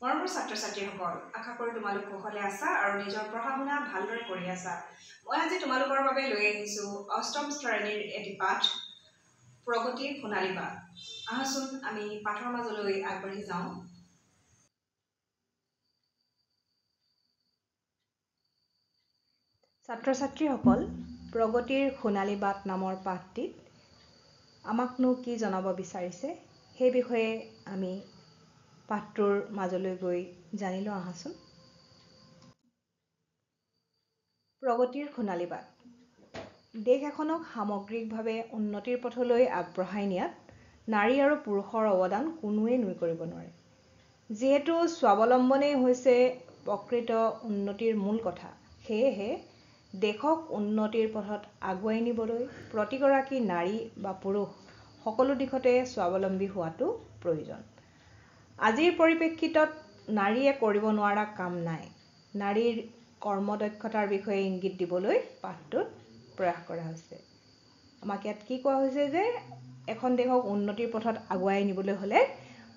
মৰমৰ ছাত্ৰ-ছাত্ৰীসকল, আশা কৰোঁ তোমালোক কুশলে আছা আৰু নিজৰ পঢ়া-শুনা ভালদৰে কৰি আছা। মই আজি তোমালোকৰ বাবে লৈ আহিছোঁ অষ্টম শ্ৰেণীৰ এটি পাঠ, প্ৰগতিৰ সোণালী বাট। আহাচোন আমি পাঠৰ মাজলৈ আগবাঢ়ি যাওঁ। ছাত্ৰ-ছাত্ৰীসকল, প্ৰগতিৰ সোণালী বাট নামৰ পাঠটিত আমাকনো কি জনাব বিচাৰিছে সেই বিষয়ে আমি পাঠটোৰ মাজলৈ গৈ জানি লওঁ আহাচোন। প্ৰগতিৰ সোণালী বাট। দেশ এখনক সামগ্ৰিকভাৱে উন্নতিৰ পথলৈ আগবঢ়াই নিয়াত নাৰী আৰু পুৰুষৰ অৱদান কোনোৱে নুই কৰিব নোৱাৰে। যিহেতু স্বাৱলম্বনেই হৈছে প্ৰকৃত উন্নতিৰ মূল কথা, সেয়েহে দেশক উন্নতিৰ পথত আগুৱাই নিবলৈ প্ৰতিগৰাকী নাৰী বা পুৰুষ সকলো দিশতে স্বাৱলম্বী হোৱাটো প্ৰয়োজন। আজিৰ পৰিপ্ৰেক্ষিতত নাৰীয়ে কৰিব নোৱাৰা কাম নাই। নাৰীৰ কৰ্মদক্ষতাৰ বিষয়ে ইংগিত দিবলৈ পাঠটোত প্ৰয়াস কৰা হৈছে। আমাক ইয়াত কি কোৱা হৈছে যে এখন দেশক উন্নতিৰ পথত আগুৱাই নিবলৈ হ'লে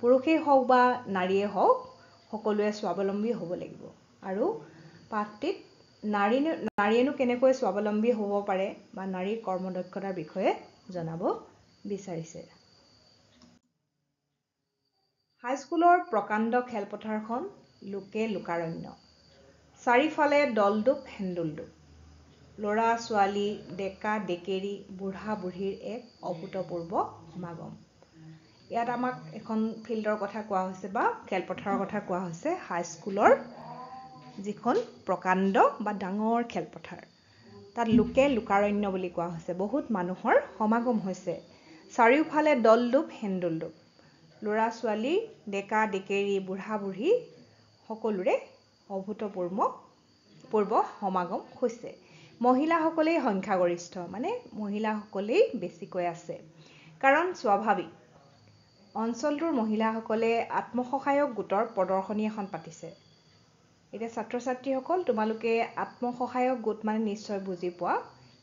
পুৰুষেই হওক বা নাৰীয়ে হওক সকলোৱে স্বাৱলম্বী হ'ব লাগিব। আৰু পাঠটিত নাৰীয়েনো কেনেকৈ স্বাৱলম্বী হ'ব পাৰে বা নাৰীৰ কৰ্মদক্ষতাৰ বিষয়ে জনাব বিচাৰিছে। হাইস্কুলৰ প্ৰকাণ্ড খেলপথাৰখন লোকে লোকাৰণ্য। চাৰিওফালে দলদোপ হেন্দোলদোপ। ল'ৰা-ছোৱালী, ডেকা-ডেকেৰী, বুঢ়া-বুঢ়ীৰ এক অভূতপূৰ্ব সমাগম। ইয়াত আমাক এখন ফিল্ডৰ কথা কোৱা হৈছে বা খেলপথাৰৰ কথা কোৱা হৈছে, হাইস্কুলৰ যিখন প্ৰকাণ্ড বা ডাঙৰ খেলপথাৰ। তাত লোকে লোকাৰণ্য বুলি কোৱা হৈছে। বহুত মানুহৰ সমাগম হৈছে। চাৰিওফালে দলদোপ হেন্দোলদোপ। ল'ৰা-ছোৱালী, ডেকা-ডেকেৰী, বুঢ়া-বুঢ়ী সকলোৰে অভূতপূৰ্ব সমাগম হৈছে। মহিলাসকলেই সংখ্যাগৰিষ্ঠ, মানে মহিলাসকলেই বেছিকৈ আছে। কাৰণ স্বাভাৱিক, অঞ্চলটোৰ মহিলাসকলে আত্মসহায়ক গোটৰ প্ৰদৰ্শনী এখন পাতিছে। এতিয়া ছাত্ৰ-ছাত্ৰীসকল, তোমালোকে আত্মসহায়ক গোট মানে নিশ্চয় বুজি পোৱা।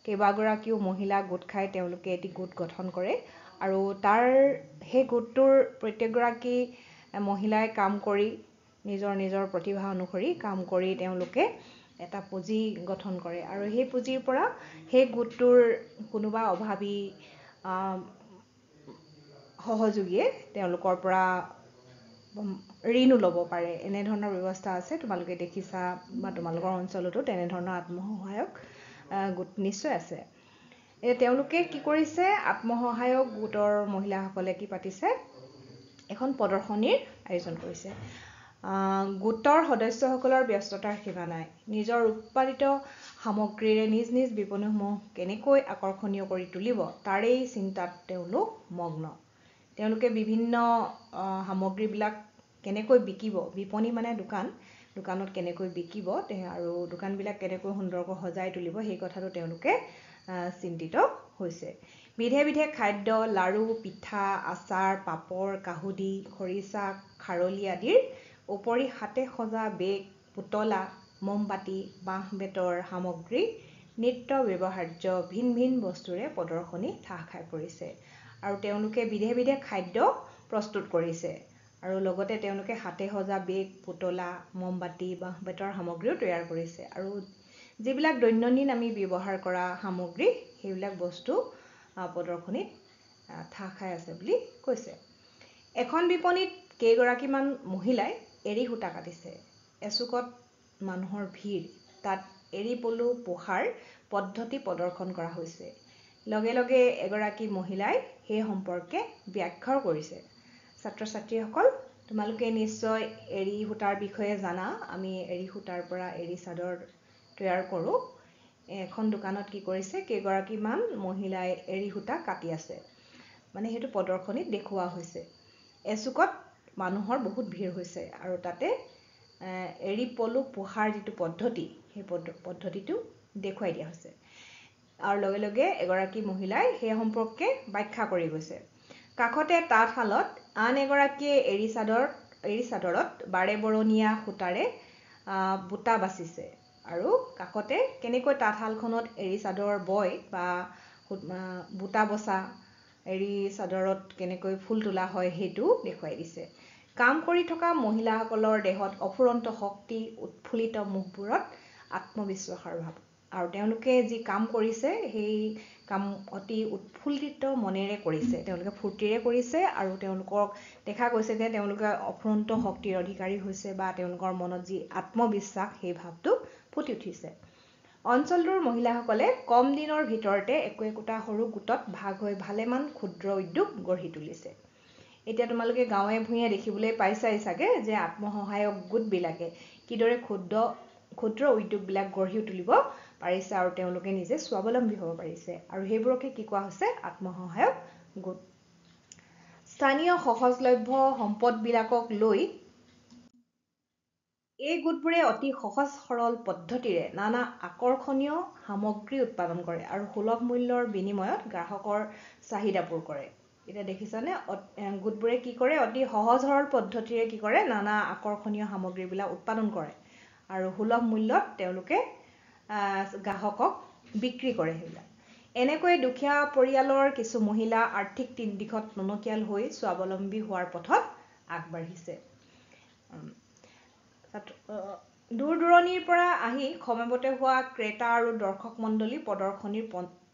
কেইবাগৰাকীও মহিলা গোট খাই তেওঁলোকে এটি গোট গঠন কৰে আৰু সেই গোটটোৰ প্ৰত্যেকগৰাকী মহিলাই কাম কৰি নিজৰ প্ৰতিভা অনুসৰি কাম কৰি তেওঁলোকে এটা পুঁজি গঠন কৰে আৰু সেই পুঁজিৰ পৰা সেই গোটটোৰ কোনোবা অভাৱী সহযোগীয়ে তেওঁলোকৰ পৰা ঋণো ল'ব পাৰে। এনেধৰণৰ ব্যৱস্থা আছে, তোমালোকে দেখিছা বা তোমালোকৰ অঞ্চলতো তেনেধৰণৰ আত্মসহায়ক গোট নিশ্চয় আছে। তেওঁলোকে কি কৰিছে, আত্মসহায়ক গোটৰ মহিলাসকলে কি পাতিছে, এখন প্ৰদৰ্শনীৰ আয়োজন কৰিছে। গোটৰ সদস্যসকলৰ ব্যস্ততাৰ সীমা নাই। নিজৰ উৎপাদিত সামগ্ৰীৰে নিজ নিজ বিপণীসমূহ কেনেকৈ আকৰ্ষণীয় কৰি তুলিব তাৰেই চিন্তাত তেওঁলোক মগ্ন। তেওঁলোকে বিভিন্ন সামগ্ৰীবিলাক কেনেকৈ বিকিব, বিপণী মানে দোকানত কেনেকৈ বিকিব আৰু দোকানবিলাক কেনেকৈ সুন্দৰকৈ সজাই তুলিব সেই কথাটো তেওঁলোকে চিন্তিত হৈছে। বিধে বিধে খাদ্য, লাড়ু, পিঠা, আচাৰ, পাপৰ, কাহুদি, খৰিচা, খাৰলি আদিৰ উপৰি হাতে সজা বেগ, পুতলা, মমবাতি, বাঁহ-বেতৰ সামগ্ৰী, নিত্য ব্যৱহাৰ্য ভিন ভিন বস্তুৰে প্ৰদৰ্শনী ঠাহ খাই পৰিছে। আৰু তেওঁলোকে বিধে বিধে খাদ্য প্ৰস্তুত কৰিছে আৰু লগতে তেওঁলোকে হাতে সজা বেগ, পুতলা, মমবাতি, বাঁহ-বেতৰ সামগ্ৰীও তৈয়াৰ কৰিছে। আৰু যিবিলাক দৈনন্দিন আমি ব্যৱহাৰ কৰা সামগ্ৰী, সেইবিলাক বস্তু প্ৰদৰ্শনীত ঠাহ খাই আছে বুলি কৈছে। এখন বিপণীত কেইগৰাকীমান মহিলাই এৰী সূতা কাটিছে। এচুকত মানুহৰ ভিৰ। তাত এৰী পলু পোহাৰ পদ্ধতি প্ৰদৰ্শন কৰা হৈছে। লগে লগে এগৰাকী মহিলাই সেই সম্পৰ্কে ব্যাখ্যাও কৰিছে। ছাত্ৰ-ছাত্ৰীসকল, তোমালোকে নিশ্চয় এৰী সূতাৰ বিষয়ে জানা। আমি এৰী সূতাৰ পৰা এৰী চাদৰ তৈয়াৰ কৰোঁ। এখন দোকানত কি কৰিছে, কেইগৰাকীমান মহিলাই এৰী সূতা কাটি আছে, মানে সেইটো প্ৰদৰ্শনীত দেখুওৱা হৈছে। এচুকত মানুহৰ বহুত ভিৰ হৈছে আৰু তাতে এৰী পলু পোহাৰ যিটো পদ্ধতি, সেই পদ্ধতিটো দেখুৱাই দিয়া হৈছে। আৰু লগে লগে এগৰাকী মহিলাই সেই সম্পৰ্কে ব্যাখ্যা কৰি গৈছে। কাষতে তাঁতশালত আন এগৰাকীয়ে এৰী চাদৰত বাৰে-বৰণীয়া সূতাৰে বুটা বাচিছে আৰু কাষতে কেনেকৈ তাঁতশালখনত এৰী চাদৰ বয় বা বুটা বচা, এৰী চাদৰত কেনেকৈ ফুল তোলা হয় সেইটো দেখুৱাই দিছে। কাম কৰি থকা মহিলাসকলৰ দেহত অফুৰন্ত শক্তি, উৎফুল্লিত মুখবোৰত আত্মবিশ্বাসৰ ভাৱ, আৰু তেওঁলোকে যি কাম কৰিছে সেই কাম অতি উৎফুল্লিত মনেৰে কৰিছে, তেওঁলোকে ফূৰ্তিৰে কৰিছে, আৰু তেওঁলোকক দেখা গৈছে যে তেওঁলোকে অফুৰন্ত শক্তিৰ অধিকাৰী হৈছে বা তেওঁলোকৰ মনত যি আত্মবিশ্বাস সেই ভাৱটো ফুটি উঠিছে। অঞ্চলটোৰ মহিলাসকলে কম দিনৰ ভিতৰতে একোটা সৰু গোটত ভাগ হৈ ভালেমান ক্ষুদ্ৰ উদ্যোগ গঢ়ি তুলিছে। এতিয়া তোমালোকে গাঁৱে ভূঞে দেখিবলৈ পাইছাই চাগে যে আত্মসহায়ক গোটবিলাকে কিদৰে ক্ষুদ্ৰ উদ্যোগবিলাক গঢ়ি তুলিব পাৰিছে আৰু তেওঁলোকে নিজে স্বাৱলম্বী হ'ব পাৰিছে, আৰু সেইবোৰকে কি কোৱা হৈছে? আত্মসহায়ক গোট। স্থানীয় সহজলভ্য সম্পদবিলাকক লৈ এই গোটবোৰে অতি সহজ সৰল পদ্ধতিৰে নানা আকৰ্ষণীয় সামগ্ৰী উৎপাদন কৰে আৰু সুলভ মূল্যৰ বিনিময়ত গ্ৰাহকৰ চাহিদা পূৰ কৰে। এতিয়া দেখিছানে গোটবোৰে কি কৰে? অতি সহজ সৰল পদ্ধতিৰে কি কৰে? নানা আকৰ্ষণীয় সামগ্ৰীবিলাক উৎপাদন কৰে আৰু সুলভ মূল্যত তেওঁলোকে গ্ৰাহকক বিক্ৰী কৰে সেইবিলাক। এনেকৈ দুখীয়া পৰিয়ালৰ কিছু মহিলা আৰ্থিক দিশত টনকিয়াল হৈ স্বাৱলম্বী হোৱাৰ পথত আগবাঢ়িছে। দূৰ দূৰণিৰ পৰা আহি সমবেত হোৱা ক্ৰেতা আৰু দৰ্শক মণ্ডলী প্ৰদৰ্শনীৰ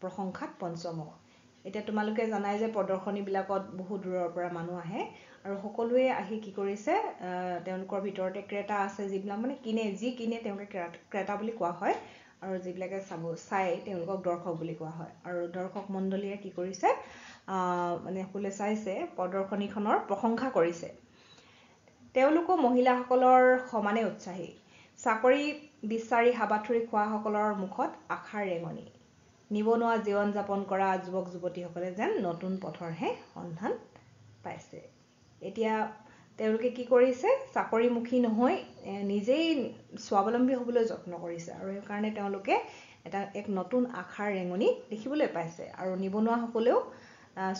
প্ৰশংসাত পঞ্চমুখ। এতিয়া তোমালোকে জানাই যে প্ৰদৰ্শনীবিলাকত বহু দূৰৰ পৰা মানুহ আহে আৰু সকলোৱে আহি কি কৰিছে? তেওঁলোকৰ ভিতৰতে ক্ৰেতা আছে যিবিলাক মানে যি কিনে তেওঁলোকে ক্ৰেতা বুলি কোৱা হয়, আৰু যিবিলাকে চাই তেওঁলোকক দৰ্শক বুলি কোৱা হয়। আৰু দৰ্শক মণ্ডলীয়ে কি কৰিছে? মানে সকলোৱে চাইছে, প্ৰদৰ্শনীখনৰ প্ৰশংসা কৰিছে। তেওঁলোকো মহিলাসকলৰ সমানে উৎসাহী। চাকৰি বিচাৰি হাবাথুৰি খোৱাসকলৰ মুখত আশাৰ ৰেঙনি। নিবনুৱা জীৱন যাপন কৰা যুৱক যুৱতীসকলে যেন নতুন পথৰহে সন্ধান পাইছে। এতিয়া তেওঁলোকে কি কৰিছে? চাকৰিমুখী নহয়, নিজেই স্বাৱলম্বী হ'বলৈ যত্ন কৰিছে, আৰু সেইকাৰণে তেওঁলোকে এক নতুন আশাৰ ৰেঙনি দেখিবলৈ পাইছে, আৰু নিবনুৱাসকলেও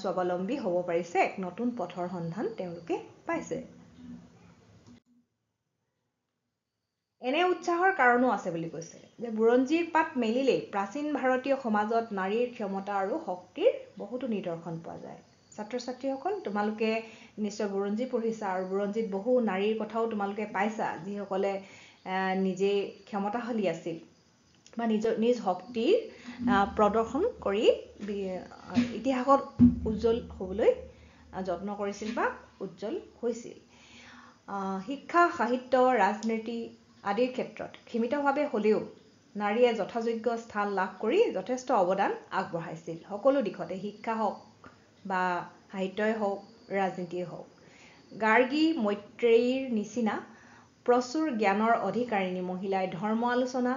স্বাৱলম্বী হ'ব পাৰিছে, এক নতুন পথৰ সন্ধান তেওঁলোকে পাইছে। এনে উৎসাহৰ কাৰণো আছে বুলি কৈছে যে বুৰঞ্জীৰ পাত মেলিলেই প্ৰাচীন ভাৰতীয় সমাজত নাৰীৰ ক্ষমতা আৰু শক্তিৰ বহুতো নিদৰ্শন পোৱা যায়। ছাত্ৰ ছাত্ৰীসকল, তোমালোকে নিশ্চয় বুৰঞ্জী পঢ়িছা, আৰু বুৰঞ্জীত বহু নাৰীৰ কথাও তোমালোকে পাইছা যিসকলে নিজেই ক্ষমতাশালী আছিল বা নিজ শক্তিৰ প্ৰদৰ্শন কৰি ইতিহাসত উজ্জ্বল হ'বলৈ যত্ন কৰিছিল বা উজ্জ্বল হৈছিল। শিক্ষা, সাহিত্য, ৰাজনীতি আদিৰ ক্ষেত্ৰত সীমিতভাৱে হ'লেও নাৰীয়ে যথাযোগ্য স্থান লাভ কৰি যথেষ্ট অৱদান আগবঢ়াইছিল। সকলো দিশতে, শিক্ষা হওক বা সাহিত্যই হওক, ৰাজনীতিয়ে হওক। গাৰ্গী, মৈত্ৰেয়ীৰ নিচিনা প্ৰচুৰ জ্ঞানৰ অধিকাৰিণী মহিলাই ধৰ্ম আলোচনা,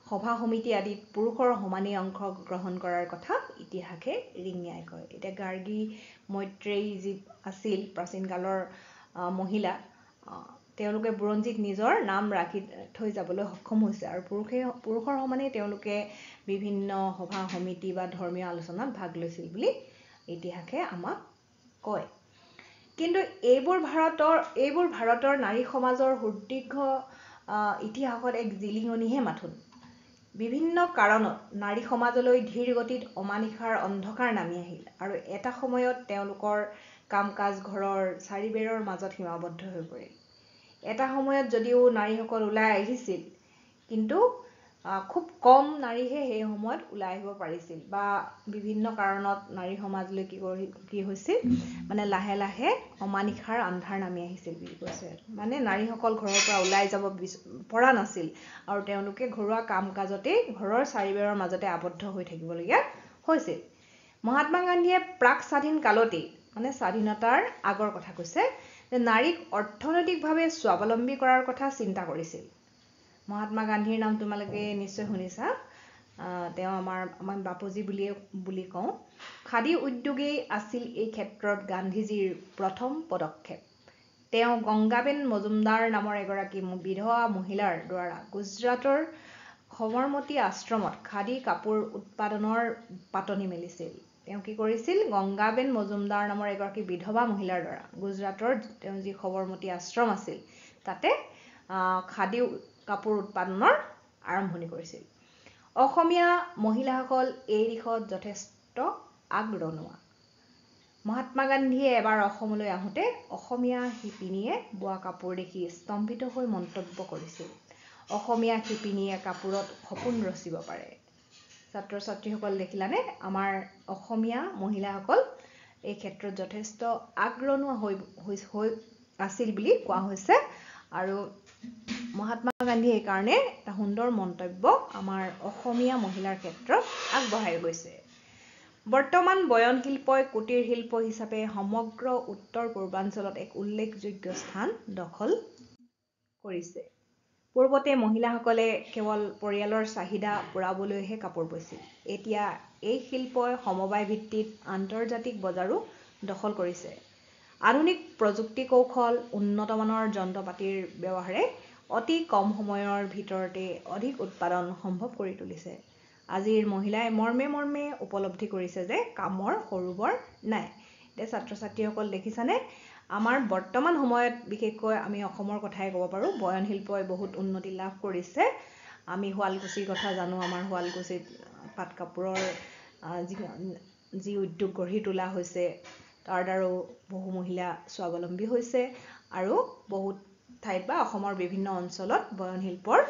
সভা সমিতি আদিত পুৰুষৰ সমানেই অংশগ্ৰহণ কৰাৰ কথা ইতিহাসে ৰিঙিয়াই কয়। এতিয়া গাৰ্গী, মৈত্ৰেয়ী যি আছিল প্ৰাচীন কালৰ মহিলা, তেওঁলোকে বুৰঞ্জীত নিজৰ নাম ৰাখি থৈ যাবলৈ সক্ষম হৈছে, আৰু পুৰুষৰ সমানেই তেওঁলোকে বিভিন্ন সভা সমিতি বা ধৰ্মীয় আলোচনাত ভাগ লৈছিল বুলি ইতিহাসে আমাক কয়। কিন্তু এইবোৰ ভাৰতৰ নাৰী সমাজৰ সুদীৰ্ঘ ইতিহাসত এক জিলিঙনিহে মাথোন। বিভিন্ন কাৰণত নাৰী সমাজলৈ ধীৰ গতিত অমানিশাৰ অন্ধকাৰ নামি আহিল, আৰু এটা সময়ত তেওঁলোকৰ কাম কাজ ঘৰৰ চাৰিবেৰৰ মাজত সীমাবদ্ধ হৈ পৰিল। এটা সময়ত যদিও নাৰীসকল ওলাই আহিছিল, কিন্তু খুব কম নাৰীহে সেই সময়ত ওলাই আহিব পাৰিছিল, বা বিভিন্ন কাৰণত নাৰী সমাজলৈ কি হৈছিল? মানে লাহে লাহে অমানিশাৰ আন্ধাৰ নামি আহিছিল বুলি কৈছে। মানে নাৰীসকল ঘৰৰ পৰা ওলাই যাব পৰা নাছিল, আৰু তেওঁলোকে ঘৰুৱা কাম কাজতেই ঘৰৰ চাৰিবেৰৰ মাজতে আবদ্ধ হৈ থাকিবলগীয়া হৈছিল। মহাত্মা গান্ধীয়ে প্ৰাক স্বাধীন কালতেই, মানে স্বাধীনতাৰ আগৰ কথা কৈছে, যে নাৰীক অৰ্থনৈতিকভাৱে স্বাৱলম্বী কৰাৰ কথা চিন্তা কৰিছিল। মহাত্মা গান্ধীৰ নাম তোমালোকে নিশ্চয় শুনিছা। তেওঁ আমাৰ বাপুজী বুলি কওঁ। খাদী উদ্যোগেই আছিল এই ক্ষেত্ৰত গান্ধীজীৰ প্ৰথম পদক্ষেপ। তেওঁ গংগাবেন মজুমদাৰ নামৰ এগৰাকী বিধৱা মহিলাৰ দ্বাৰা গুজৰাটৰ সবৰমতী আশ্ৰমত খাদী কাপোৰ উৎপাদনৰ পাতনি মেলিছিল। তেওঁ কি কৰিছিল? গংগাবেন মজুমদাৰ নামৰ এগৰাকী বিধৱা মহিলাৰ দ্বাৰা গুজৰাটৰ তেওঁ যি সবৰমতী আশ্ৰম আছিল তাতে খাদী কাপোৰ উৎপাদনৰ আৰম্ভণি কৰিছিল। অসমীয়া মহিলাসকল এই দিশত যথেষ্ট আগৰণুৱা। মহাত্মা গান্ধীয়ে এবাৰ অসমলৈ আহোঁতে অসমীয়া শিপিনীয়ে বোৱা কাপোৰ দেখি স্তম্ভিত হৈ মন্তব্য কৰিছিল, অসমীয়া শিপিনীয়ে কাপোৰত সপোন ৰচিব পাৰে। ছাত্ৰ ছাত্ৰীসকল দেখিলানে, আমাৰ অসমীয়া মহিলাসকল এই ক্ষেত্ৰত যথেষ্ট আগ্ৰহী হৈ আছিল বুলি কোৱা হৈছে। আৰু মহাত্মা গান্ধীয়ে এইকাৰণে এটা সুন্দৰ মন্তব্য আমাৰ অসমীয়া মহিলাৰ ক্ষেত্ৰত আগবঢ়াই গৈছে। বৰ্তমান বয়ন শিল্পই কুটিৰ শিল্প হিচাপে সমগ্ৰ উত্তৰ পূৰ্বাঞ্চলত এক উল্লেখযোগ্য স্থান দখল কৰিছে। পূৰ্বতে মহিলাসকলে কেৱল পৰিয়ালৰ চাহিদা পূৰাবলৈহে কাপোৰ বৈছিল। এতিয়া এই শিল্পই সমবায় ভিত্তিত আন্তৰ্জাতিক বজাৰো দখল কৰিছে। আধুনিক প্ৰযুক্তি কৌশল, উন্নতমানৰ যন্ত্ৰপাতিৰ ব্যৱহাৰে অতি কম সময়ৰ ভিতৰতে অধিক উৎপাদন সম্ভৱ কৰি তুলিছে। আজিৰ মহিলাই মৰ্মে উপলব্ধি কৰিছে যে কামৰ সৰু বৰ নাই। এতিয়া ছাত্ৰ ছাত্ৰীসকল দেখিছানে, আমাৰ বৰ্তমান সময়ত বিশেষকৈ আমি অসমৰ কথাই ক'ব পাৰোঁ, বয়ন শিল্পই বহুত উন্নতি লাভ কৰিছে। আমি শুৱালকুছিৰ কথা জানো, আমাৰ শুৱালকুছিত পাট কাপোৰৰ যি উদ্যোগ গঢ়ি তোলা হৈছে, তাৰ দ্বাৰাও বহু মহিলা স্বাৱলম্বী হৈছে আৰু বহুত ঠাইত বা অসমৰ বিভিন্ন অঞ্চলত বয়ন শিল্পৰ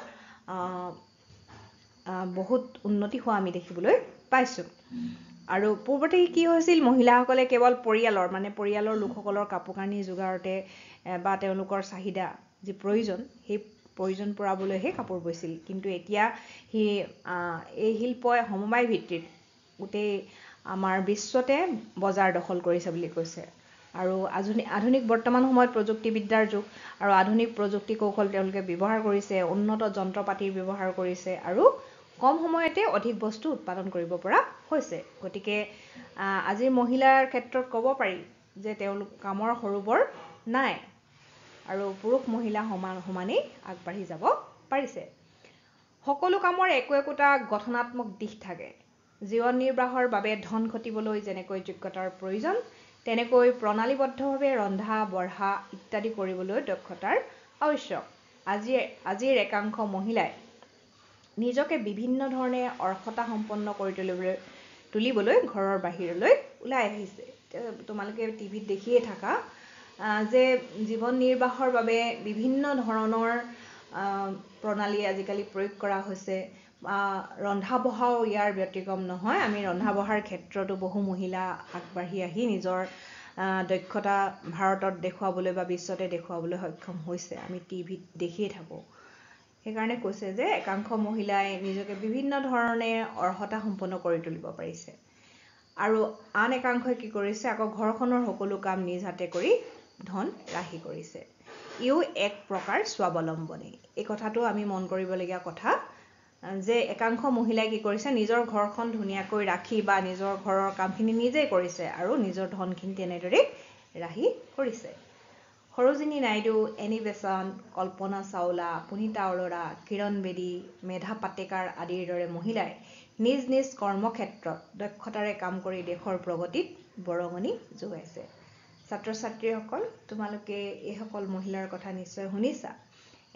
বহুত উন্নতি হোৱা আমি দেখিবলৈ পাইছোঁ। আৰু পূৰ্বতে কি হৈছিল, মহিলাসকলে কেৱল পৰিয়ালৰ লোকসকলৰ কাপোৰ কানি যোগাৰতে বা তেওঁলোকৰ চাহিদা যি প্ৰয়োজন, সেই প্ৰয়োজন পূৰাবলৈহে কাপোৰ বৈছিল। কিন্তু এতিয়া এই শিল্পই সমবায় ভিত্তিত গোটেই আমাৰ বিশ্বতে বজাৰ দখল কৰিছে বুলি কৈছে। আৰু আধুনিক বৰ্তমান সময়ত প্ৰযুক্তিবিদ্যাৰ যুগ, আৰু আধুনিক প্ৰযুক্তি কৌশল তেওঁলোকে ব্যৱহাৰ কৰিছে, উন্নত যন্ত্ৰ পাতিৰ ব্যৱহাৰ কৰিছে আৰু কম সময়তে অধিক বস্তু উৎপাদন কৰিব পৰা হৈছে। গতিকে আজিৰ মহিলাৰ ক্ষেত্ৰত ক'ব পাৰি যে তেওঁলোক কামৰ সৰু বৰ নাই আৰু পুৰুষ মহিলা সমানেই আগবাঢ়ি যাব পাৰিছে। সকলো কামৰ একোটা গঠনাত্মক দিশ থাকে। জীৱন নিৰ্বাহৰ বাবে ধন ঘটিবলৈ যেনেকৈ যোগ্যতাৰ প্ৰয়োজন, তেনেকৈ প্ৰণালীবদ্ধভাৱে ৰন্ধা বঢ়া ইত্যাদি কৰিবলৈ দক্ষতাৰ আৱশ্যক। আজিৰ একাংশ মহিলাই নিজকে বিভিন্ন ধৰণে অৰ্হতা সম্পন্ন কৰি তুলিবলৈ ঘৰৰ বাহিৰলৈ ওলাই আহিছে। তোমালোকে টিভিত দেখিয়ে থাকা যে জীৱন নিৰ্বাহৰ বাবে বিভিন্ন ধৰণৰ প্ৰণালী আজিকালি প্ৰয়োগ কৰা হৈছে। ৰন্ধা বঢ়াও ইয়াৰ ব্যতিক্ৰম নহয়। আমি ৰন্ধা বঢ়াৰ ক্ষেত্ৰতো বহু মহিলা আগবাঢ়ি আহি নিজৰ দক্ষতা ভাৰতত দেখুৱাবলৈ বা বিশ্বতে দেখুৱাবলৈ সক্ষম হৈছে, আমি টিভিত দেখিয়ে থাকোঁ। সেইকাৰণে কৈছে যে একাংশ মহিলাই নিজকে বিভিন্ন ধৰণে অৰ্হতা সম্পন্ন কৰি তুলিব পাৰিছে আৰু আন একাংশই কি কৰিছে, আকৌ ঘৰখনৰ সকলো কাম নিজ হাতে কৰি ধন ৰাহি কৰিছে। ইও এক প্ৰকাৰ স্বাৱলম্বনী। এই কথাটো আমি মন কৰিবলগীয়া কথা যে একাংশ মহিলাই কি কৰিছে, নিজৰ ঘৰখন ধুনীয়াকৈ ৰাখি বা নিজৰ ঘৰৰ কামখিনি নিজেই কৰিছে আৰু নিজৰ ধনখিনি তেনেদৰেই ৰাহি কৰিছে। সৰোজিনী নাইডু, এনি বেছাণ্ট, কল্পনা চাওলা, পুনিতা অৰোৰা, কিৰণ বেদী, মেধা পাটেকাৰ আদিৰ দৰে মহিলাই নিজ নিজ কৰ্মক্ষেত্ৰত দক্ষতাৰে কাম কৰি দেশৰ প্ৰগতিত বৰঙণি যোগাইছে। ছাত্ৰ ছাত্ৰীসকল, তোমালোকে এইসকল মহিলাৰ কথা নিশ্চয় শুনিছা।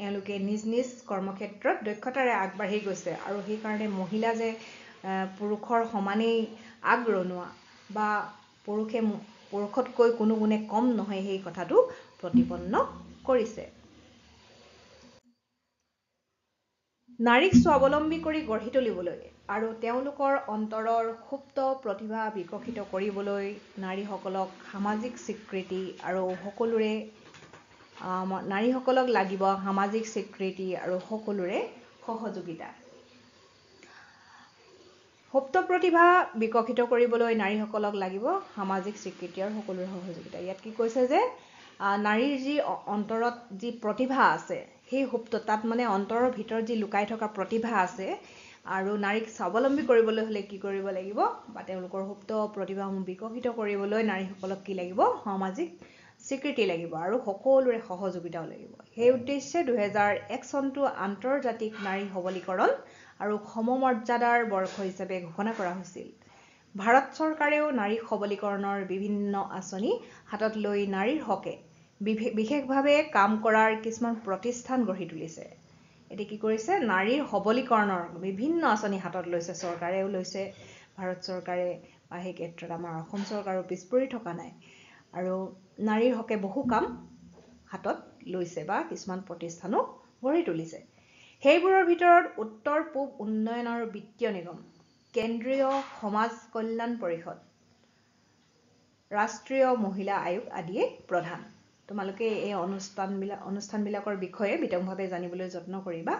এওঁলোকে নিজ নিজ কৰ্মক্ষেত্ৰত দক্ষতাৰে আগবাঢ়ি গৈছে আৰু সেইকাৰণে মহিলা যে পুৰুষৰ সমানেই আগৰণুৱা বা পুৰুষতকৈ কোনো গুণে কম নহয়, সেই কথাটো প্ৰতিপন্ন কৰিছে। নাৰীক স্বাৱলম্বী কৰি গঢ়ি তুলিবলৈ আৰু তেওঁলোকৰ অন্তৰৰ সুপ্ত প্ৰতিভা বিকশিত কৰিবলৈ নাৰীসকলক সামাজিক স্বীকৃতি আৰু সকলোৰে সহযোগিতা। সুপ্ত প্ৰতিভা বিকশিত কৰিবলৈ নাৰীসকলক লাগিব সামাজিক স্বীকৃতি আৰু সকলোৰে সহযোগিতা। ইয়াত কি কৈছে যে নাৰীৰ যি অন্তৰত যি প্ৰতিভা আছে, সেই তাত মানে অন্তৰৰ ভিতৰত যি লুকাই থকা প্ৰতিভা আছে, আৰু নাৰীক স্বাৱলম্বী কৰিবলৈ হ'লে কি কৰিব লাগিব, বা তেওঁলোকৰ সুপ্ত প্ৰতিভাসমূহ বিকশিত কৰিবলৈ নাৰীসকলক কি লাগিব, সামাজিক স্বীকৃতি লাগিব আৰু সকলোৰে সহযোগিতাও লাগিব। সেই উদ্দেশ্যে 2001 চনটো আন্তৰ্জাতিক নাৰী সবলীকৰণ আৰু সমমৰ্যাদাৰ বৰ্ষ হিচাপে ঘোষণা কৰা হৈছিল। ভাৰত চৰকাৰেও নাৰী সবলীকৰণৰ বিভিন্ন আঁচনি হাতত লৈ নাৰীৰ হকে বিশেষভাৱে কাম কৰাৰ কিছুমান প্ৰতিষ্ঠান গঢ়ি তুলিছে। এতিয়া কি কৰিছে, নাৰীৰ সবলীকৰণৰ বিভিন্ন আঁচনি হাতত লৈছে, চৰকাৰেও লৈছে, ভাৰত চৰকাৰে বা সেই ক্ষেত্ৰত আমাৰ অসম চৰকাৰো পিছ পৰি থকা নাই আৰু নাৰীৰ হকে বহু কাম হাতত লৈছে বা কিছুমান প্ৰতিষ্ঠানো গঢ়ি তুলিছে সেইবোৰৰ ভিতৰত উত্তৰ পূব উন্নয়ন আৰু বিত্তীয় নিগম কেন্দ্ৰীয় সমাজ কল্যাণ পৰিষদ ৰাষ্ট্ৰীয় মহিলা আয়োগ আদিয়ে প্ৰধান তোমালোকে এই অনুষ্ঠানবিলাকৰ বিষয়ে বিতংভাৱে জানিবলৈ যত্ন কৰিবা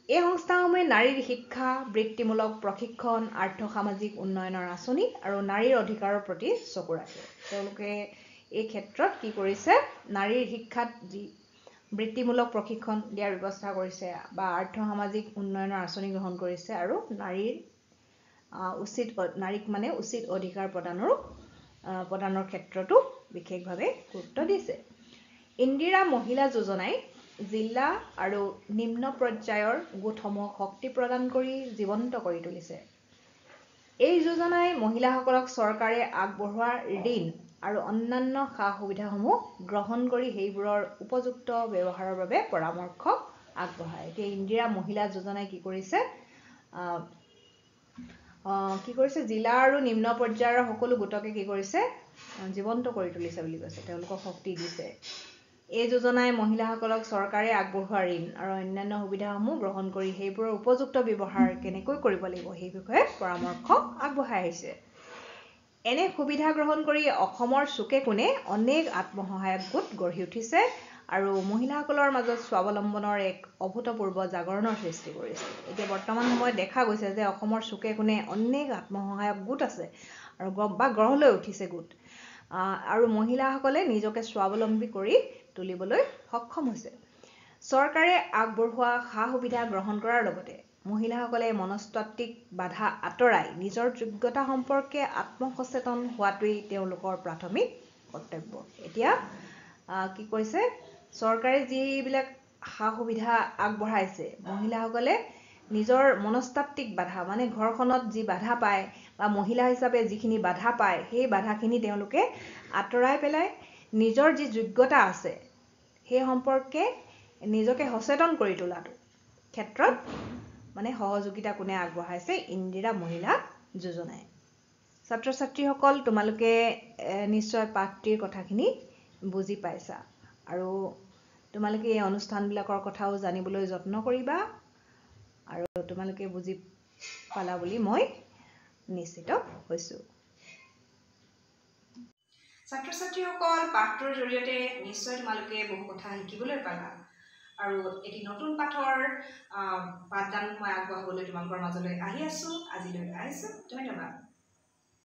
এই সংস্থাসমূহে নাৰীৰ শিক্ষা বৃত্তিমূলক প্ৰশিক্ষণ আৰ্থ-সামাজিক উন্নয়নৰ আঁচনি আৰু নাৰীৰ অধিকাৰৰ প্ৰতি চকু ৰাখে তেওঁলোকে এই ক্ষেত্ৰত কি কৰিছে নাৰীৰ শিক্ষাত যি বৃত্তিমূলক প্ৰশিক্ষণ দিয়াৰ ব্যৱস্থা কৰিছে বা আৰ্থ-সামাজিক উন্নয়নৰ আঁচনি গ্ৰহণ কৰিছে আৰু নাৰীৰ নাৰীক মানে উচিত অধিকাৰ প্ৰদানৰ ক্ষেত্ৰতো বিশেষভাৱে গুৰুত্ব দিছে ইন্দিৰা মহিলা যোজনাই জিলা আৰু নিম্ন পৰ্যায়ৰ গোটসমূহক শক্তি প্ৰদান কৰি জীৱন্ত কৰি তুলিছে এই যোজনাই মহিলাসকলক চৰকাৰে আগবঢ়োৱা ঋণ আৰু অন্যান্য সা-সুবিধাসমূহ গ্ৰহণ কৰি সেইবোৰৰ উপযুক্ত ব্যৱহাৰৰ বাবে পৰামৰ্শ আগবঢ়ায় এতিয়া ইন্দিৰা মহিলা যোজনাই কি কৰিছে জিলা আৰু নিম্ন পৰ্যায়ৰ সকলো গোটকে কি কৰিছে জীৱন্ত কৰি তুলিছে বুলি কৈছে তেওঁলোকক শক্তি দিছে এই যোজনাই মহিলাসকলক চৰকাৰে আগবঢ়োৱা ঋণ আৰু অন্যান্য সুবিধাসমূহ গ্ৰহণ কৰি সেইবোৰৰ উপযুক্ত ব্যৱহাৰ কেনেকৈ কৰিব লাগিব সেই বিষয়ে পৰামৰ্শ আগবঢ়াই আহিছে এনে সুবিধা গ্ৰহণ কৰি অসমৰ চুকে কোণে অনেক আত্মসহায়ক গোট গঢ়ি উঠিছে আৰু মহিলাসকলৰ মাজত স্বাৱলম্বনৰ এক অভূতপূৰ্ব জাগৰণৰ সৃষ্টি কৰিছে এতিয়া বৰ্তমান সময়ত দেখা গৈছে যে অসমৰ চুকে কোণে অনেক আত্মসহায়ক গোট আছে আৰু গঢ় লৈ উঠিছে গোট আৰু মহিলাসকলে নিজকে স্বাৱলম্বী কৰি তুলিবলৈ সক্ষম হৈছে চৰকাৰে আগবঢ়োৱা সা-সুবিধা গ্ৰহণ কৰাৰ লগতে মহিলাসকলে মনস্তাত্ত্বিক বাধা আঁতৰাই নিজৰ যোগ্যতা সম্পৰ্কে আত্মসচেতন হোৱাটোৱেই তেওঁলোকৰ প্ৰাথমিক কৰ্তব্য এতিয়া কি কৈছে চৰকাৰে যিবিলাক সা-সুবিধা আগবঢ়াইছে মহিলাসকলে নিজৰ মনস্তাত্ত্বিক বাধা মানে ঘৰখনত যি বাধা পায় বা মহিলা হিচাপে যিখিনি বাধা পায় সেই বাধাখিনি তেওঁলোকে আঁতৰাই পেলাই নিজৰ যি যোগ্যতা আছে সেই সম্পৰ্কে নিজকে সচেতন কৰি তোলাটো ক্ষেত্ৰত মানে সহযোগিতা কোনে আগবঢ়াইছে ইন্দিৰা মহিলা যোজনাই ছাত্ৰ-ছাত্ৰীসকল তোমালোকে নিশ্চয় পাঠটিৰ কথাখিনি বুজি পাইছা আৰু তোমালোকে এই অনুষ্ঠানবিলাকৰ কথাও জানিবলৈ যত্ন কৰিবা আৰু তোমালোকে বুজি পালা বুলি মই নিশ্চিত হৈছো ছাত্ৰ-ছাত্ৰীসকল পাঠটোৰ জৰিয়তে নিশ্চয় তোমালোকে বহু কথা শিকিবলৈ পালা আৰু এটি নতুন পাঠৰ পাঠদান মই আগবঢ়াবলৈ তোমালোকৰ মাজলৈ আহি আছো আজিলৈ আহিছো ধন্যবাদ